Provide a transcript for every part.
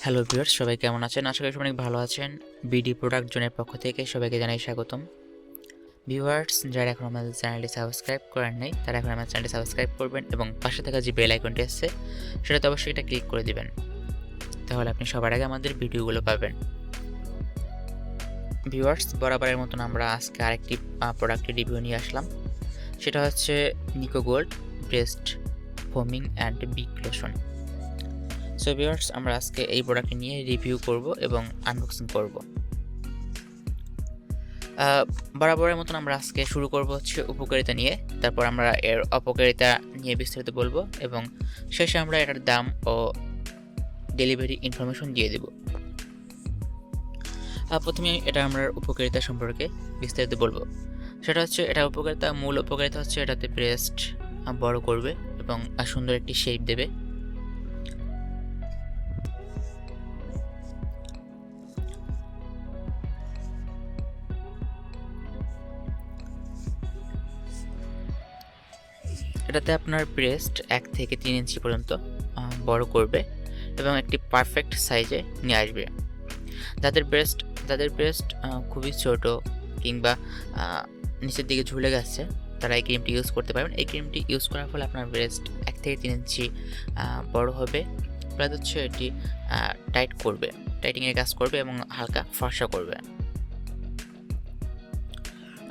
Hello viewers, সবাই কেমন আছেন? আশা করি সবাই অনেক ভালো আছেন। বিডি প্রোডাক্ট জোনের পক্ষ থেকে সবাইকে জানাই স্বাগতম। ভিউয়ার্স, যারা এখন আমাদের চ্যানেলটি সাবস্ক্রাইব করেন নাই তারা এখন আমাদের চ্যানেলটি সাবস্ক্রাইব করবেন এবং পাশে থাকা যে বেল আইকনটি আছে সেটাতে অবশ্যই এটা ক্লিক করে দিবেন, তাহলে আপনি সবার আগে আমাদের ভিডিওগুলো পাবেন। ভিউয়ার্স, বরাবরের মতন আমরা আজকে আরেকটি প্রোডাক্টের রিভিউ নিয়ে আসলাম। সেটা হচ্ছে Nico gold breast foaming and big lotion. So viewers, আমরা আজকে এই প্রোডাক্টটি নিয়ে রিভিউ করব এবং আনবক্সিং করব। বরাবরের মতন আমরা আজকে শুরু করব হচ্ছে উপকারিতা নিয়ে, তারপর আমরা এর অপকারিতা নিয়ে বিস্তারিত বলবো এবং শেষে আমরা এটার দাম ও ডেলিভারি ইনফরমেশন দিয়ে দেব। প্রথমে এটা আমরা উপকারিতা সম্পর্কে বিস্তারিত বলবো। সেটা হচ্ছে এটা উপকারিতা, মূল উপকারিতা হচ্ছে এটাতে ব্রেস্ট বড় করবে এবং সুন্দর একটি শেপ দেবে। এটাতে আপনার ব্রেস্ট 1 থেকে 3 ইঞ্চি পর্যন্ত বড় করবে এবং একটি পারফেক্ট সাইজে নিয়ে আসবে। যাদের ব্রেস্ট খুবই ছোট কিংবা নিচের দিকে ঝুলে গেছে তারা এই ক্রিমটি ইউজ করতে পারবেন। এই ক্রিমটি ইউজ করার ফলে আপনার ব্রেস্ট 1 থেকে 3 ইঞ্চি বড় হবে, প্লাস হচ্ছে এটি টাইটিংয়ের কাজ করবে এবং হালকা ফর্সা করবে।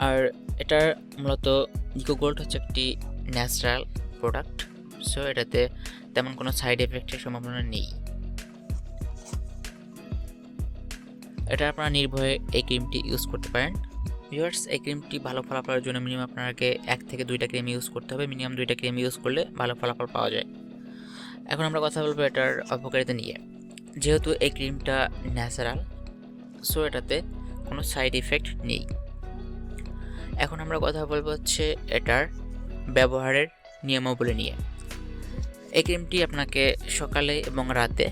আর এটার মূলত নিকো গোল্ড হচ্ছে একটি ন্যাচারাল প্রোডাক্ট, সো এটাতে তেমন কোনো সাইড এফেক্টের সম্ভাবনা নেই। এটা আপনারা নির্ভয়ে এই ক্রিমটি ইউজ করতে পারেন। ভিউয়ার্স, এই ক্রিমটি ভালো ফলাফলের জন্য মিনিমাম আপনাকে 1 থেকে 2টা ক্রিম ইউজ করতে হবে। মিনিমাম 2টা ক্রিম ইউজ করলে ভালো ফলাফল পাওয়া যায়। এখন আমরা কথা বলবো এটার অপকারিতা নিয়ে। যেহেতু এই ক্রিমটা ন্যাচারাল, সো এটাতে কোনো সাইড ইফেক্ট নেই। এখন আমরা কথা বলবো হচ্ছে এটার ব্যবহারের নিয়মাবলী নিয়ে। এই ক্রিমটি আপনাকে সকালে এবং রাতে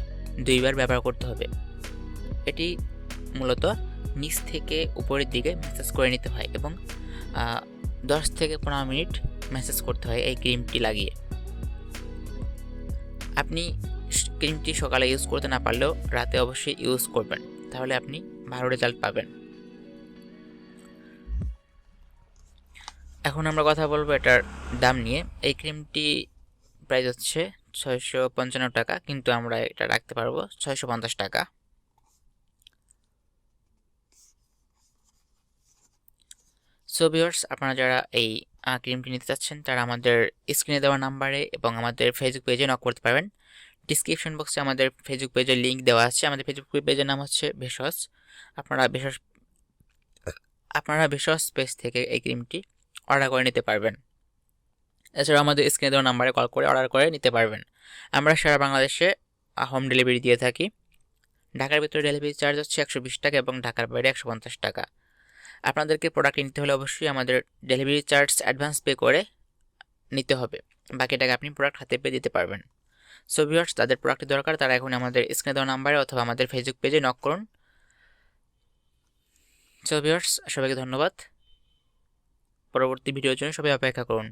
2 বার ব্যবহার করতে হবে। এটি মূলত নিচ থেকে উপরের দিকে ম্যাসাজ করে নিতে হয় এবং 10 থেকে 15 মিনিট ম্যাসাজ করতে হয় এই ক্রিমটি লাগিয়ে। আপনি ক্রিমটি সকালে ইউজ করতে না পারলেও রাতে অবশ্যই ইউজ করবেন, তাহলে আপনি ভালো রেজাল্ট পাবেন। এখন আমরা কথা বলবো এটার দাম নিয়ে। এই ক্রিমটি প্রাইস হচ্ছে 655 টাকা, কিন্তু আমরা এটা রাখতে পারবো 650 টাকা। সো ভিউয়ার্স, আপনারা যারা এই ক্রিমটি নিতে চাচ্ছেন তারা আমাদের স্ক্রিনে দেওয়া নাম্বারে এবং আমাদের ফেসবুক পেজে নক করতে পারবেন। ডিসক্রিপশন বক্সে আমাদের ফেসবুক পেজের লিঙ্ক দেওয়া আছে। আমাদের ফেসবুক পেজের নাম হচ্ছে ভেষজ। আপনারা ভেষজ পেজ থেকে এই ক্রিমটি অর্ডার করে নিতে পারবেন। এছাড়াও আমাদের স্ক্রিনে দেওয়া নাম্বারে কল করে অর্ডার করে নিতে পারবেন। আমরা সারা বাংলাদেশে হোম ডেলিভারি দিয়ে থাকি। ঢাকার ভিতরে ডেলিভারি চার্জ হচ্ছে 120 টাকা এবং ঢাকার বাইরে 150 টাকা। আপনাদেরকে প্রোডাক্ট নিতে হলে অবশ্যই আমাদের ডেলিভারি চার্জ অ্যাডভান্স পে করে নিতে হবে, বাকি টাকা আপনি প্রোডাক্ট হাতে পেয়ে দিতে পারবেন। সো ভিউয়ার্স, তাদের প্রোডাক্টের দরকার তারা এখন আমাদের স্ক্রিনে দেওয়া নাম্বারে অথবা আমাদের ফেসবুক পেজে নক করুন। সো ভিউয়ার্স, সবাইকে ধন্যবাদ। পরবর্তী ভিডিওর জন্য সবাই অপেক্ষা করুন।